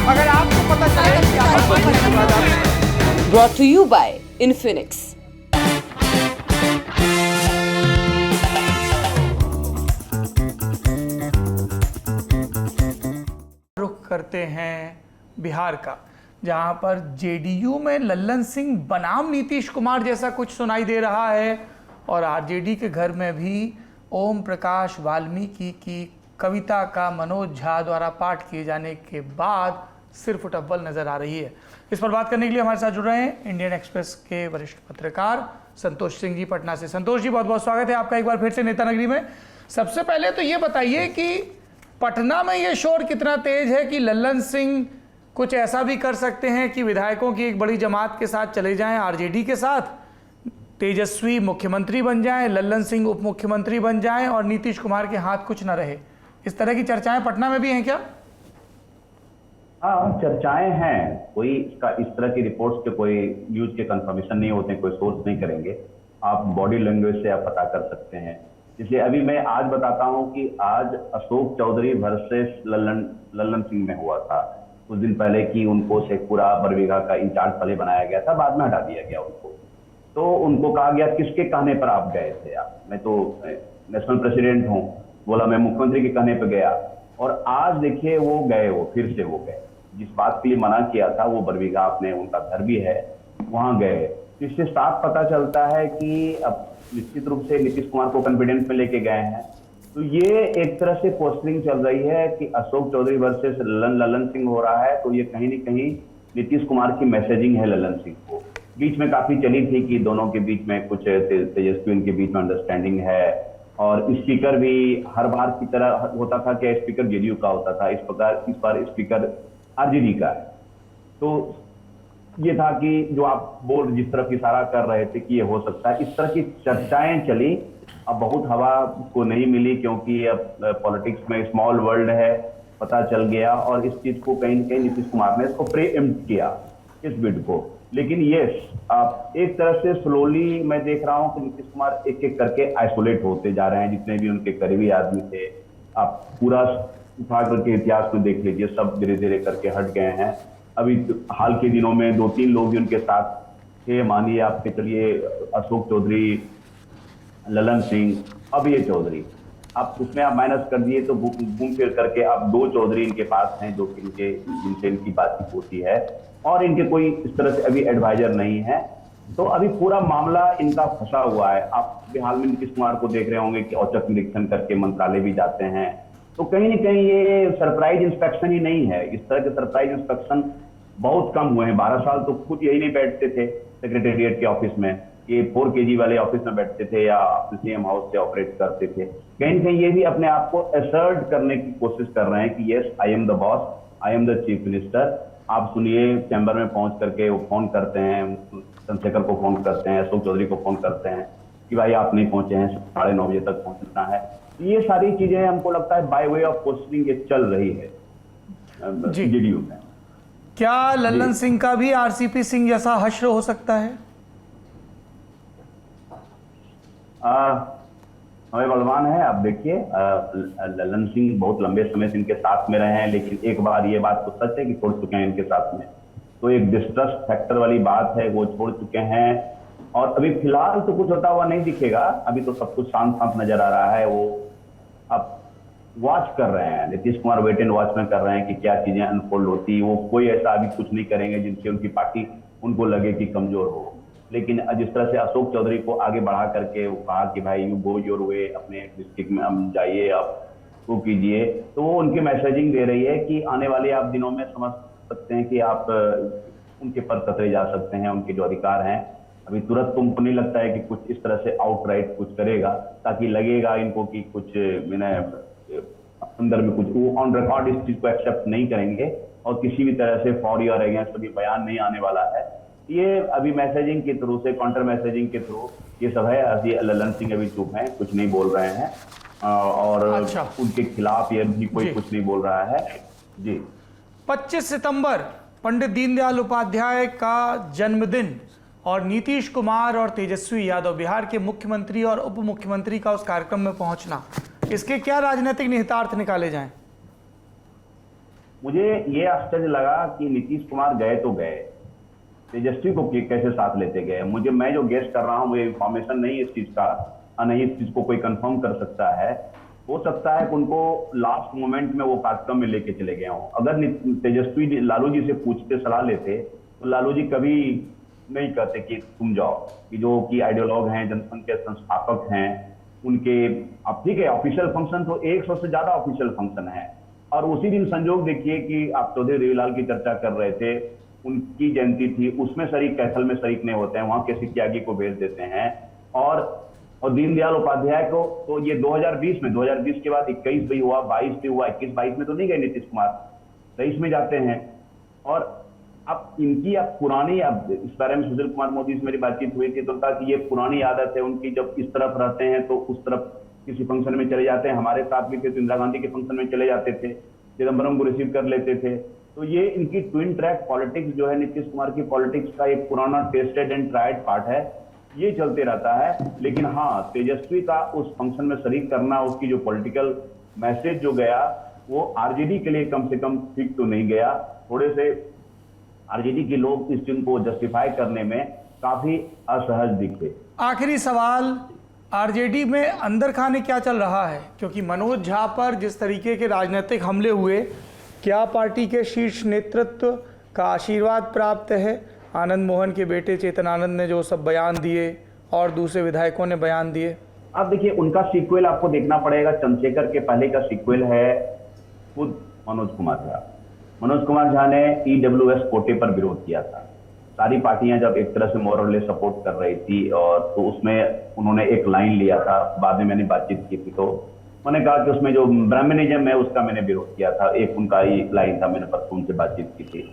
अगर आपको पता चले कि आप Brought to you by Infinix. रुख करते हैं बिहार का, जहां पर जेडीयू में लल्लन सिंह बनाम नीतीश कुमार जैसा कुछ सुनाई दे रहा है और आरजेडी के घर में भी ओम प्रकाश वाल्मीकि की कविता का मनोज झा द्वारा पाठ किए जाने के बाद सिर्फ अव्वल नजर आ रही है। इस पर बात करने के लिए हमारे साथ जुड़ रहे हैं इंडियन एक्सप्रेस के वरिष्ठ पत्रकार संतोष सिंह जी पटना से। संतोष जी, बहुत बहुत स्वागत है आपका एक बार फिर से नेता नगरी में। सबसे पहले तो ये बताइए कि पटना में ये शोर कितना तेज है कि लल्लन सिंह कुछ ऐसा भी कर सकते हैं कि विधायकों की एक बड़ी जमात के साथ चले जाएं आरजेडी के साथ, तेजस्वी मुख्यमंत्री बन जाएं, लल्लन सिंह उप मुख्यमंत्री बन जाएं और नीतीश कुमार के हाथ कुछ न रहे। इस तरह की चर्चाएं पटना में भी हैं क्या? हाँ, चर्चाएं हैं। कोई इस तरह की रिपोर्ट्स के कोई न्यूज के कंफर्मेशन नहीं होते हैं, कोई सोर्स नहीं करेंगे। आप बॉडी लैंग्वेज से आप पता कर सकते हैं। इसलिए अभी मैं आज बताता हूं कि आज अशोक चौधरी वर्सेस लल्लन सिंह में हुआ था कुछ दिन पहले कि उनको शेखपुरा बरबीघा का इंचार्ज पहले बनाया गया था, बाद में हटा दिया गया उनको। तो उनको कहा गया किसके कहने पर आप गए थे? आप, मैं तो नेशनल प्रेसिडेंट हूँ, बोला मैं मुख्यमंत्री के कहने पर गया। और आज देखिए वो गए, वो फिर से वो गए जिस बात के लिए मना किया था, वो बरबीघा अपने उनका घर भी है, वहां गए। इससे साफ पता चलता है कि अब निश्चित रूप से नीतीश कुमार को कॉन्फिडेंस में लेके गए हैं। तो ये एक तरह से पोस्टरिंग चल रही है कि अशोक चौधरी वर्सेस लल्लन सिंह हो रहा है। तो ये कहीं ना कहीं नीतीश कुमार की मैसेजिंग है लल्लन सिंह को। बीच में काफी चली थी कि दोनों के बीच में कुछ तेजस्वी उनके बीच में अंडरस्टैंडिंग है और स्पीकर भी हर बार की तरह होता था कि स्पीकर जेडीयू का होता था, इस बार स्पीकर आरजेडी का है। तो ये था कि जो आप बोर्ड जिस तरफ इशारा कर रहे थे कि ये हो सकता है, इस तरह की चर्चाएं चली। अब बहुत हवा को नहीं मिली क्योंकि अब पॉलिटिक्स में स्मॉल वर्ल्ड है, पता चल गया और इस चीज को कहीं न कहीं नीतीश कुमार ने इसको प्रीएम्प्ट किया इस बिड को। लेकिन यस, आप एक तरह से स्लोली मैं देख रहा हूं कि नीतीश कुमार एक एक करके आइसोलेट होते जा रहे हैं। जितने भी उनके करीबी आदमी थे, आप पूरा उठा करके इतिहास में देख लीजिए, सब धीरे धीरे करके हट गए हैं। अभी हाल के दिनों में 2-3 लोग भी उनके साथ थे। मानिए आपके चलिए अशोक चौधरी, लल्लन सिंह, अब ये चौधरी, आप उसमें आप माइनस कर दिए तो घूम फिर करके आप 2 चौधरी इनके पास हैं जो इनके जिनसे इनकी बातचीत होती है और इनके कोई इस तरह से अभी एडवाइजर नहीं है। तो अभी पूरा मामला इनका फंसा हुआ है। आप हाल में नीतीश कुमार को देख रहे होंगे कि औचक निरीक्षण करके मंत्रालय भी जाते हैं। तो कहीं ना कहीं ये सरप्राइज इंस्पेक्शन ही नहीं है। इस तरह के सरप्राइज इंस्पेक्शन बहुत कम हुए हैं। 12 साल तो खुद यही नहीं बैठते थे सेक्रेटेरिएट के ऑफिस में, ये 4 kg वाले ऑफिस में बैठते थे या सीएम हाउस से ऑपरेट करते थे। कहीं ना कहीं ये भी अपने आप को असर्ट करने की कोशिश कर रहे हैं कि yes, I am the boss, I am the chief minister. आप सुनिए, चैम्बर में पहुंच करके वो फोन करते हैं, चंद्रशेखर को फोन करते हैं, अशोक चौधरी को फोन करते हैं कि भाई आप नहीं पहुंचे हैं, 9:30 बजे तक पहुंचना है। ये सारी चीजें हमको लगता है बाय वे ऑफ पोस्टिंग ये चल रही है जेडीयू में। क्या लल्लन सिंह का भी आरसीपी सिंह जैसा हश्र हो सकता है? हमें बलवान है। आप देखिए, लल्लन सिंह बहुत लंबे समय से इनके साथ में रहे हैं, लेकिन एक बार ये बात तो सच है कि छोड़ चुके हैं इनके साथ में। तो एक डिस्ट्रस्ट फैक्टर वाली बात है, वो छोड़ चुके हैं और अभी फिलहाल तो कुछ होता हुआ नहीं दिखेगा। अभी तो सब कुछ शांत शांत नजर आ रहा है। वो अब वॉच कर रहे हैं, Nitish Kumar wait and watch में कर रहे हैं कि क्या चीजें अनफोल्ड होती। वो कोई ऐसा अभी कुछ नहीं करेंगे जिनसे उनकी पार्टी उनको लगे कि कमजोर हो। लेकिन जिस तरह से अशोक चौधरी को आगे बढ़ा करके वो कहा कि भाई यू गो योर वे, अपने डिस्ट्रिक्ट में हम जाइए, आप वो कीजिए, तो वो उनकी मैसेजिंग दे रही है कि आने वाले आप दिनों में समझ सकते हैं कि आप उनके पर कतरे जा सकते हैं, उनके जो अधिकार हैं। अभी तुरंत तो उनको नहीं लगता है कि कुछ इस तरह से आउटराइट कुछ करेगा, ताकि लगेगा इनको कि कुछ मैंने अंदर में कुछ, वो ऑन रिकॉर्ड इस चीज को एक्सेप्ट नहीं करेंगे और किसी भी तरह से फॉर या अगेंस्ट अभी बयान नहीं आने वाला है। ये अभी मैसेजिंग के थ्रू से, काउंटर मैसेजिंग के थ्रू ये सब है। अभी लल्लन सिंह अभी चुप हैं, कुछ नहीं बोल रहे हैं और उनके खिलाफ ये भी कोई कुछ नहीं बोल रहा है। जी, 25 सितंबर पंडित दीनदयाल उपाध्याय का जन्मदिन और नीतीश कुमार और तेजस्वी यादव बिहार के मुख्यमंत्री और उप मुख्यमंत्री का उस कार्यक्रम में पहुंचना, इसके क्या राजनीतिक निहितार्थ निकाले जाएं? मुझे ये आश्चर्य लगा कि नीतीश कुमार गए तो गए, तेजस्वी को कैसे साथ लेते गए। मैं जो गेस कर रहा हूँ, मुझे इंफॉर्मेशन नहीं इस चीज का, नहीं इस चीज को कोई कंफर्म कर सकता है। हो सकता है कि उनको लास्ट मोमेंट में वो कार्यक्रम में लेके चले गए हों। अगर तेजस्वी लालू जी से पूछते, सलाह लेते, तो लालू जी कभी नहीं कहते कि तुम जाओ, कि जो कि आइडियोलॉग हैं, जनसंघ के संस्थापक हैं, उनके अब ठीक है ऑफिशियल फंक्शन तो 100 से ज्यादा ऑफिशियल फंक्शन है। और उसी दिन संजोग देखिए कि आप चौधरी रविलाल की चर्चा कर रहे थे, उनकी जयंती थी, उसमें शरीक, कैथल में शरीक नहीं होते हैं, वहां के त्यागी को भेज देते हैं। और दीनदयाल उपाध्याय को तो ये 2020 के बाद 21 भी हुआ, 22 भी हुआ, 21-22 में तो नहीं गए नीतीश कुमार, 23 में जाते हैं। और अब इनकी अब पुरानी, अब इस बारे में सुशील कुमार मोदी से मेरी बातचीत हुई थी तो कहा कि ये पुरानी आदत है उनकी, जब इस तरफ रहते हैं तो उस तरफ किसी फंक्शन में चले जाते हैं। हमारे साथ भी थे तो इंदिरा गांधी के फंक्शन में चले जाते थे, चिदम्बरम को रिसीव कर लेते थे। तो ये इनकी ट्विन ट्रैक पॉलिटिक्स जो है, नीतीश कुमार की पॉलिटिक्स का एक पुराना टेस्टेड एंड ट्राइड पार्ट है, ये चलते रहता है। लेकिन हाँ, तेजस्वी का उस फंक्शन में शरीक करना, उसकी जो पॉलिटिकल मैसेज जो गया, वो आरजेडी के लिए कम से कम ठीक तो नहीं गया। थोड़े से आरजेडी के लोग इस चीज को जस्टिफाई करने में काफी असहज दिखे। आखिरी सवाल, आरजेडी में अंदर खाने क्या चल रहा है? क्योंकि मनोज झा पर जिस तरीके के राजनीतिक हमले हुए, क्या पार्टी के शीर्ष नेतृत्व का आशीर्वाद प्राप्त है? आनंद मोहन के बेटे चेतन आनंद ने जो सब बयान दिए और दूसरे विधायकों ने बयान दिए। अब देखिए, उनका सीक्वल आपको देखना पड़ेगा। चंद्रशेखर के पहले का सीक्वल है खुद मनोज कुमार झा। मनोज कुमार झा ने ईडब्ल्यूएस कोटे पर विरोध किया था। सारी पार्टियां जब एक तरह से मोरले सपोर्ट कर रही थी, और तो उसमें उन्होंने एक लाइन लिया था, बाद में मैंने बातचीत की थी तो मैंने कहा कि उसमें जो ब्राह्मणिज्म है उसका मैंने विरोध किया था। एक उनका ही लाइन था, मैंने परसों उनसे बातचीत की थी,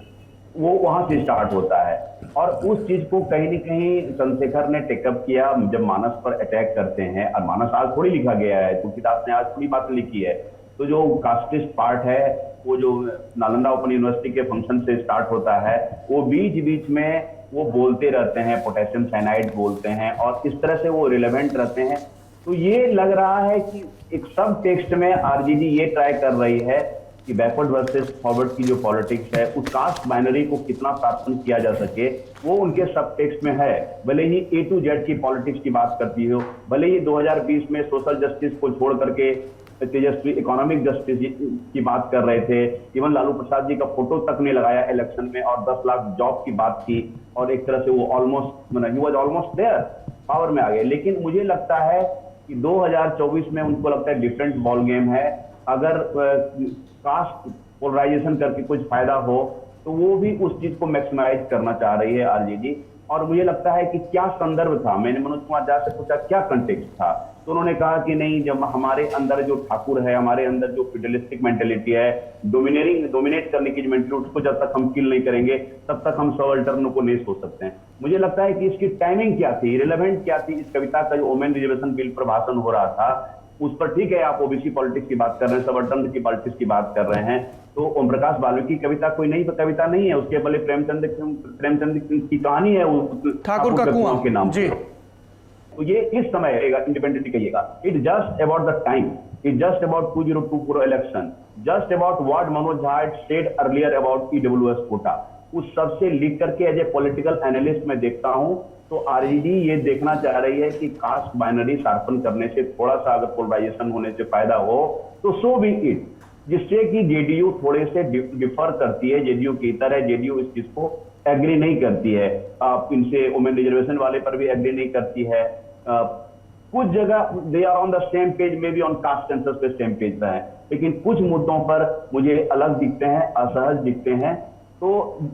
वो वहां से स्टार्ट होता है। और उस चीज को कहीं न कहीं चंद्रशेखर ने टेकअप किया। जब मानस पर अटैक करते हैं, और मानस आज थोड़ी लिखा गया है, तुलसीदास ने आज थोड़ी बात लिखी है, तो जो कास्टिस्ट पार्ट है, वो जो नालंदा ओपन यूनिवर्सिटी के फंक्शन से स्टार्ट होता है, वो बीच बीच में वो बोलते रहते हैं, पोटेशियम साइनाइड बोलते हैं, और इस तरह से वो रिलेवेंट रहते हैं। तो ये लग रहा है कि एक सब टेक्स्ट में आरजेडी ये ट्राई कर रही है कि बैकवर्ड वर्सेस फॉरवर्ड की जो पॉलिटिक्स है, उस कास्ट बाइनरी को कितना शासन किया जा सके, वो उनके सब टेक्स्ट में है। भले ही A to Z की पॉलिटिक्स की बात करती हो, भले ही 2020 में सोशल जस्टिस को छोड़ करके तेजस्वी इकोनॉमिक जस्टिस की बात कर रहे थे, इवन लालू प्रसाद जी का फोटो तक नहीं लगाया इलेक्शन में, और 10 लाख जॉब की बात की, और एक तरह से वो ही वाज ऑलमोस्ट देयर, पावर में आ गए। लेकिन मुझे लगता है कि 2024 में उनको लगता है डिफरेंट बॉल गेम है। अगर कास्ट पोलराइजेशन करके कुछ फायदा हो, तो वो भी उस चीज को मैक्सिमाइज करना चाह रही है आरजेडी। और मुझे लगता है कि क्या संदर्भ था, मैंने मनोज कुमार झा से पूछा क्या कंटेक्स्ट था, तो उन्होंने कहा कि नहीं, जब हमारे अंदर जो ठाकुर है, हमारे अंदर जो फिडलिस्टिक मेंटेलिटी है, डोमिनेट करने की जो मेंटेलिटी, उसको जब तक हम किल नहीं करेंगे तब तक हम सबाल्टर्न को नहीं सोच सकते हैं। मुझे लगता है कि इसकी टाइमिंग क्या थी, रिलेवेंट क्या थी। इस कविता का जो वोमेन रिजर्वेशन बिल पर भाषण हो रहा था, उस पर ठीक है आप ओबीसी पॉलिटिक्स की बात कर रहे हैं, सबाल्टर्न की पॉलिटिक्स की बात कर रहे हैं, तो ओम प्रकाश वाल्मीकि की कविता कोई नई कविता नहीं है, उसके पहले प्रेमचंद की कहानी है ठाकुर का कुआं के नाम जी। तो ये इस समय इंडिपेंडेंटली कहिएगा, it just about the time, it just about 2024 election, just about what Manoj Jha said earlier about EWS quota. उस सब से लिख करके एज ए पॉलिटिकल एनालिस्ट मैं देखता हूं, तो आरजेडी ये देखना चाह रही है कि कास्ट बाइनरी शार्पन करने से, थोड़ा सा अगर पोलराइजेशन होने से फायदा हो तो सो बी इट, जिससे कि जेडीयू थोड़े से डिफर करती है। जेडीयू की तरह जेडीयू इस चीज को एग्री नहीं करती है, इनसे वुमेन रिजर्वेशन वाले पर भी एग्री नहीं करती है। कुछ जगह they are on the same page, maybe on caste census पे सेम पेज पे है, लेकिन कुछ मुद्दों पर मुझे अलग दिखते हैं, असहज दिखते हैं। तो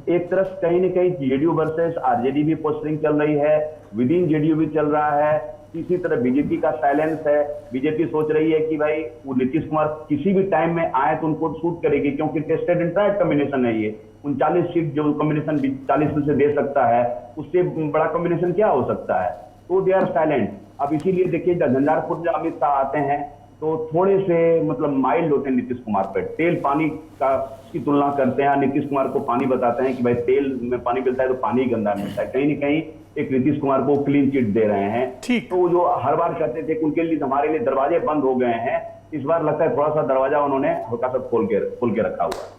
एक तरफ कहीं न कहीं जेडीयू वर्सेस आरजेडी भी पोस्टरिंग चल रही है, विद इन जेडीयू भी चल रहा है। इसी तरह बीजेपी का साइलेंस है, बीजेपी सोच रही है कि भाई वो नीतीश कुमार किसी भी टाइम में आए तो उनको शूट करेगी, क्योंकि टेस्टेड एंड ट्राइड कॉम्बिनेशन है ये। 39 सीट जो कॉम्बिनेशन 40 में से दे सकता है, उससे बड़ा कॉम्बिनेशन क्या हो सकता है, तो दे आर साइलेंट। अब इसीलिए देखिए झंझारपुर जब अमित शाह आते हैं तो थोड़े से मतलब माइल्ड होते हैं नीतीश कुमार पर, तेल पानी की तुलना करते हैं, नीतीश कुमार को पानी बताते हैं कि भाई तेल में पानी मिलता है तो पानी गंदा मिलता है, कहीं न कहीं एक नीतीश कुमार को क्लीन चिट दे रहे हैं। तो जो हर बार कहते थे कि उनके लिए हमारे लिए दरवाजे बंद हो गए हैं, इस बार लगता है थोड़ा सा दरवाजा उन्होंने हल्का सा खोल के रखा हुआ है।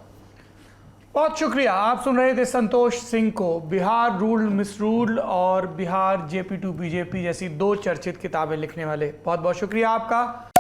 बहुत शुक्रिया। आप सुन रहे थे संतोष सिंह को। बिहार रूल्ड मिसरूल्ड और बिहार JP2 BJP जैसी 2 चर्चित किताबें लिखने वाले। बहुत बहुत शुक्रिया आपका।